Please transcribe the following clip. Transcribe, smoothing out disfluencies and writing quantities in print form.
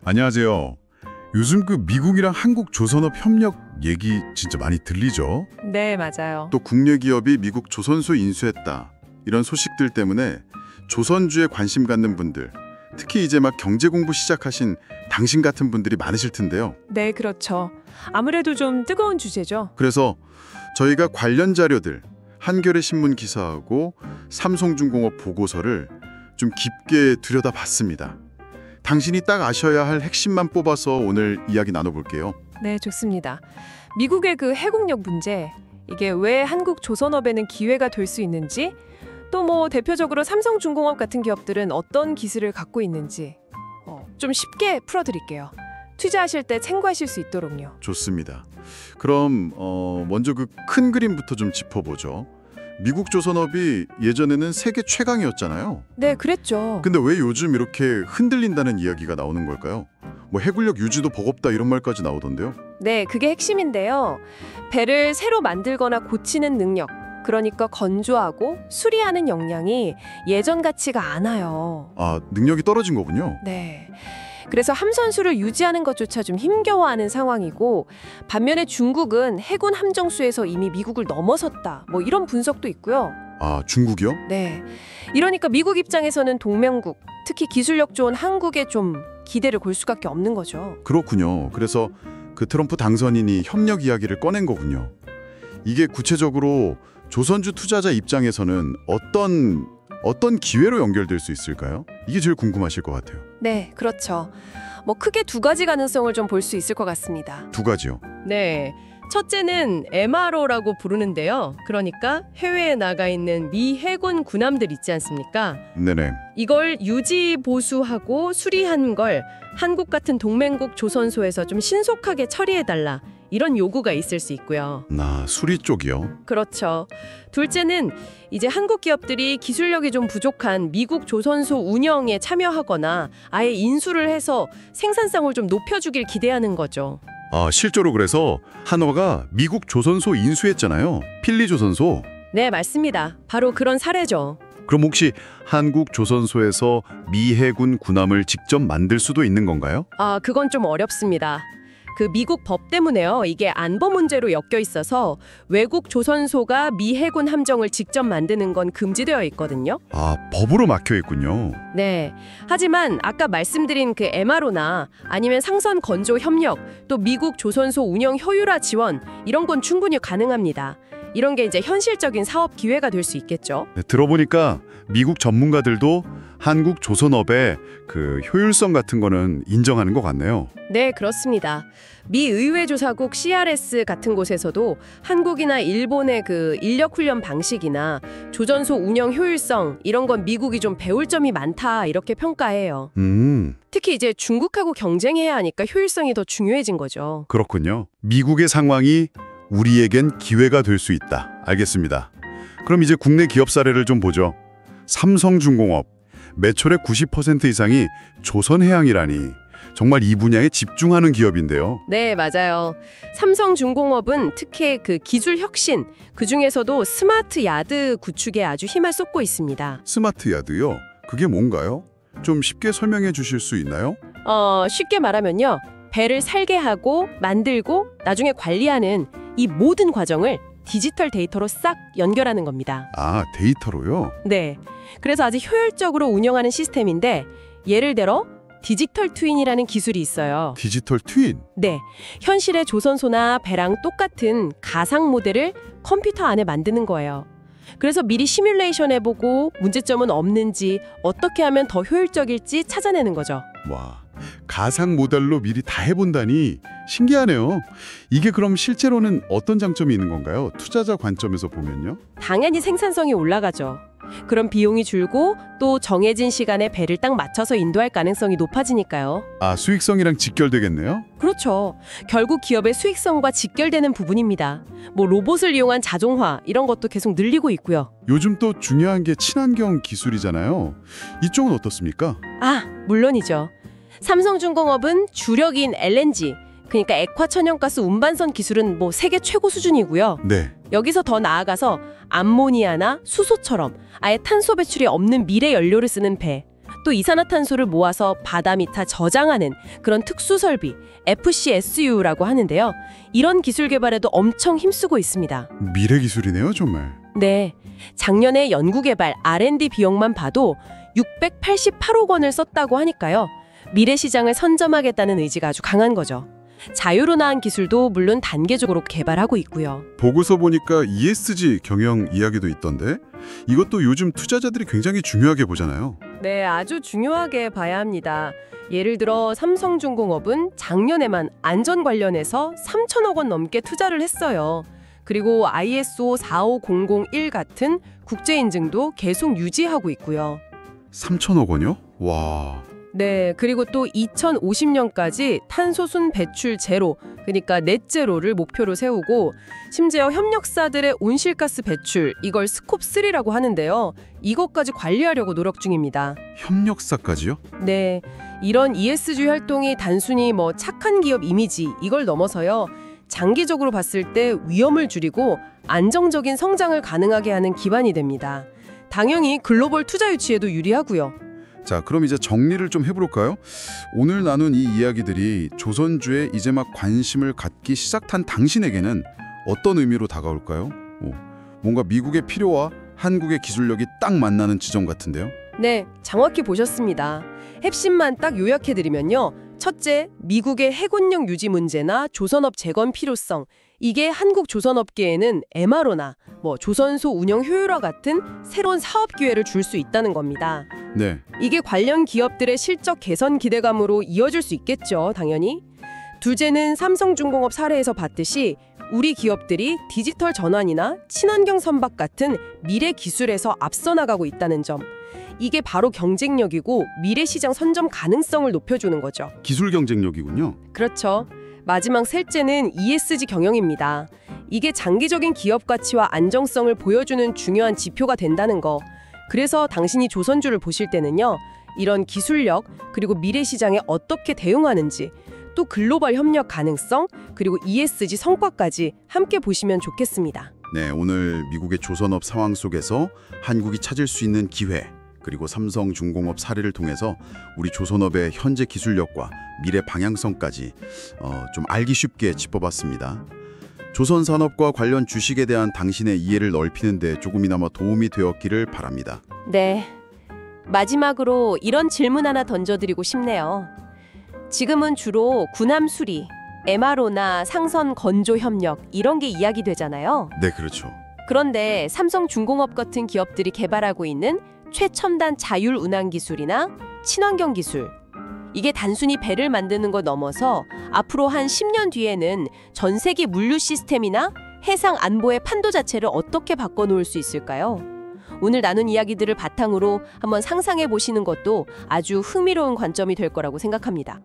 안녕하세요. 요즘 그 미국이랑 한국 조선업 협력 얘기 진짜 많이 들리죠? 네, 맞아요. 또 국내 기업이 미국 조선소 인수했다. 이런 소식들 때문에 조선주에 관심 갖는 분들, 특히 이제 막 경제 공부 시작하신 당신 같은 분들이 많으실 텐데요. 네, 그렇죠. 아무래도 좀 뜨거운 주제죠. 그래서 저희가 관련 자료들, 한겨레 신문 기사하고 삼성중공업 보고서를 좀 깊게 들여다봤습니다. 당신이 딱 아셔야 할 핵심만 뽑아서 오늘 이야기 나눠볼게요. 네, 좋습니다. 미국의 그 해국력 문제, 이게 왜 한국 조선업에는 기회가 될 수 있는지, 또 뭐 대표적으로 삼성중공업 같은 기업들은 어떤 기술을 갖고 있는지 좀 쉽게 풀어드릴게요. 투자하실 때 참고하실 수 있도록요. 좋습니다. 그럼 먼저 그 큰 그림부터 좀 짚어보죠. 미국 조선업이 예전에는 세계 최강이었잖아요. 네, 그랬죠. 근데 왜 요즘 이렇게 흔들린다는 이야기가 나오는 걸까요? 뭐 해군력 유지도 버겁다 이런 말까지 나오던데요. 네, 그게 핵심인데요. 배를 새로 만들거나 고치는 능력, 그러니까 건조하고 수리하는 역량이 예전 같지가 않아요. 아, 능력이 떨어진 거군요. 네. 그래서 함선수를 유지하는 것조차 좀 힘겨워하는 상황이고, 반면에 중국은 해군 함정수에서 이미 미국을 넘어섰다. 뭐 이런 분석도 있고요. 아, 중국이요? 네. 이러니까 미국 입장에서는 동맹국, 특히 기술력 좋은 한국에 좀 기대를 걸 수밖에 없는 거죠. 그렇군요. 그래서 그 트럼프 당선인이 협력 이야기를 꺼낸 거군요. 이게 구체적으로 조선주 투자자 입장에서는 어떤 기회로 연결될 수 있을까요? 이게 제일 궁금하실 것 같아요. 네, 그렇죠. 뭐 크게 두 가지 가능성을 좀 볼 수 있을 것 같습니다. 두 가지요. 네. 첫째는 MRO라고 부르는데요. 그러니까 해외에 나가 있는 미 해군 군함들 있지 않습니까? 네네. 이걸 유지 보수하고 수리한 걸 한국 같은 동맹국 조선소에서 좀 신속하게 처리해달라. 이런 요구가 있을 수 있고요. 수리 쪽이요? 그렇죠. 둘째는 이제 한국 기업들이 기술력이 좀 부족한 미국 조선소 운영에 참여하거나 아예 인수를 해서 생산성을 좀 높여주길 기대하는 거죠. 아, 실제로 그래서 한화가 미국 조선소 인수했잖아요. 필리 조선소. 네, 맞습니다. 바로 그런 사례죠. 그럼 혹시 한국 조선소에서 미 해군 군함을 직접 만들 수도 있는 건가요? 아, 그건 좀 어렵습니다. 그 미국 법 때문에요. 이게 안보 문제로 엮여 있어서 외국 조선소가 미 해군 함정을 직접 만드는 건 금지되어 있거든요. 아, 법으로 막혀 있군요. 네. 하지만 아까 말씀드린 그 MRO나 아니면 상선 건조 협력, 또 미국 조선소 운영 효율화 지원 이런 건 충분히 가능합니다. 이런 게 이제 현실적인 사업 기회가 될 수 있겠죠. 네, 들어보니까 미국 전문가들도 한국 조선업의 그 효율성 같은 거는 인정하는 것 같네요. 네, 그렇습니다. 미 의회조사국 CRS 같은 곳에서도 한국이나 일본의 그 인력 훈련 방식이나 조선소 운영 효율성 이런 건 미국이 좀 배울 점이 많다 이렇게 평가해요. 특히 이제 중국하고 경쟁해야 하니까 효율성이 더 중요해진 거죠. 그렇군요. 미국의 상황이 우리에겐 기회가 될 수 있다. 알겠습니다. 그럼 이제 국내 기업 사례를 좀 보죠. 삼성중공업, 매출의 90% 이상이 조선해양이라니 정말 이 분야에 집중하는 기업인데요. 네, 맞아요. 삼성중공업은 특히 그 기술 혁신, 그중에서도 스마트 야드 구축에 아주 힘을 쏟고 있습니다. 스마트 야드요? 그게 뭔가요? 좀 쉽게 설명해 주실 수 있나요? 쉽게 말하면요. 배를 살게 하고 만들고 나중에 관리하는 이 모든 과정을 디지털 데이터로 싹 연결하는 겁니다. 아, 데이터로요? 네. 그래서 아주 효율적으로 운영하는 시스템인데 예를 들어 디지털 트윈이라는 기술이 있어요. 디지털 트윈? 네. 현실의 조선소나 배랑 똑같은 가상 모델을 컴퓨터 안에 만드는 거예요. 그래서 미리 시뮬레이션 해보고 문제점은 없는지 어떻게 하면 더 효율적일지 찾아내는 거죠. 와, 가상 모델로 미리 다 해본다니 신기하네요. 이게 그럼 실제로는 어떤 장점이 있는 건가요? 투자자 관점에서 보면요? 당연히 생산성이 올라가죠. 그럼 비용이 줄고 또 정해진 시간에 배를 딱 맞춰서 인도할 가능성이 높아지니까요. 아, 수익성이랑 직결되겠네요? 그렇죠. 결국 기업의 수익성과 직결되는 부분입니다. 뭐 로봇을 이용한 자동화 이런 것도 계속 늘리고 있고요. 요즘 또 중요한 게 친환경 기술이잖아요. 이쪽은 어떻습니까? 아, 물론이죠. 삼성중공업은 주력인 LNG, 그러니까 액화천연가스 운반선 기술은 뭐 세계 최고 수준이고요. 네. 여기서 더 나아가서 암모니아나 수소처럼 아예 탄소 배출이 없는 미래 연료를 쓰는 배, 또 이산화탄소를 모아서 바다 밑에 저장하는 그런 특수 설비 FCSU라고 하는데요. 이런 기술 개발에도 엄청 힘쓰고 있습니다. 미래 기술이네요, 정말. 네, 작년에 연구개발 R&D 비용만 봐도 688억 원을 썼다고 하니까요. 미래 시장을 선점하겠다는 의지가 아주 강한 거죠. 자유로 나온 기술도 물론 단계적으로 개발하고 있고요. 보고서 보니까 ESG 경영 이야기도 있던데 이것도 요즘 투자자들이 굉장히 중요하게 보잖아요. 네, 아주 중요하게 봐야 합니다. 예를 들어 삼성중공업은 작년에만 안전 관련해서 3천억 원 넘게 투자를 했어요. 그리고 ISO 45001 같은 국제 인증도 계속 유지하고 있고요. 3천억 원이요? 와. 네, 그리고 또 2050년까지 탄소순 배출 제로, 그러니까 넷제로를 목표로 세우고 심지어 협력사들의 온실가스 배출, 이걸 스콥3라고 하는데요. 이것까지 관리하려고 노력 중입니다. 협력사까지요? 네, 이런 ESG 활동이 단순히 뭐 착한 기업 이미지, 이걸 넘어서요. 장기적으로 봤을 때 위험을 줄이고 안정적인 성장을 가능하게 하는 기반이 됩니다. 당연히 글로벌 투자 유치에도 유리하고요. 자, 그럼 이제 정리를 좀 해볼까요? 오늘 나눈 이 이야기들이 조선주에 이제 막 관심을 갖기 시작한 당신에게는 어떤 의미로 다가올까요? 뭔가 미국의 필요와 한국의 기술력이 딱 만나는 지점 같은데요? 네, 정확히 보셨습니다. 핵심만 딱 요약해드리면요. 첫째, 미국의 해군력 유지 문제나 조선업 재건 필요성. 이게 한국 조선업계에는 MRO나 조선소 운영 효율화 같은 새로운 사업 기회를 줄 수 있다는 겁니다. 네. 이게 관련 기업들의 실적 개선 기대감으로 이어질 수 있겠죠, 당연히. 둘째는 삼성중공업 사례에서 봤듯이 우리 기업들이 디지털 전환이나 친환경 선박 같은 미래 기술에서 앞서 나가고 있다는 점. 이게 바로 경쟁력이고 미래 시장 선점 가능성을 높여주는 거죠. 기술 경쟁력이군요. 그렇죠. 마지막 셋째는 ESG 경영입니다. 이게 장기적인 기업 가치와 안정성을 보여주는 중요한 지표가 된다는 거. 그래서 당신이 조선주를 보실 때는요. 이런 기술력, 그리고 미래 시장에 어떻게 대응하는지, 또 글로벌 협력 가능성, 그리고 ESG 성과까지 함께 보시면 좋겠습니다. 네, 오늘 미국의 조선업 상황 속에서 한국이 찾을 수 있는 기회, 그리고 삼성중공업 사례를 통해서 우리 조선업의 현재 기술력과 미래 방향성까지 좀 알기 쉽게 짚어봤습니다. 조선산업과 관련 주식에 대한 당신의 이해를 넓히는 데 조금이나마 도움이 되었기를 바랍니다. 네, 마지막으로 이런 질문 하나 던져드리고 싶네요. 지금은 주로 군함 수리, MRO나 상선 건조 협력 이런 게 이야기되잖아요. 네, 그렇죠. 그런데 삼성중공업 같은 기업들이 개발하고 있는 최첨단 자율 운항 기술이나 친환경 기술, 이게 단순히 배를 만드는 것 넘어서 앞으로 한 10년 뒤에는 전 세계 물류 시스템이나 해상 안보의 판도 자체를 어떻게 바꿔놓을 수 있을까요? 오늘 나눈 이야기들을 바탕으로 한번 상상해 보시는 것도 아주 흥미로운 관점이 될 거라고 생각합니다.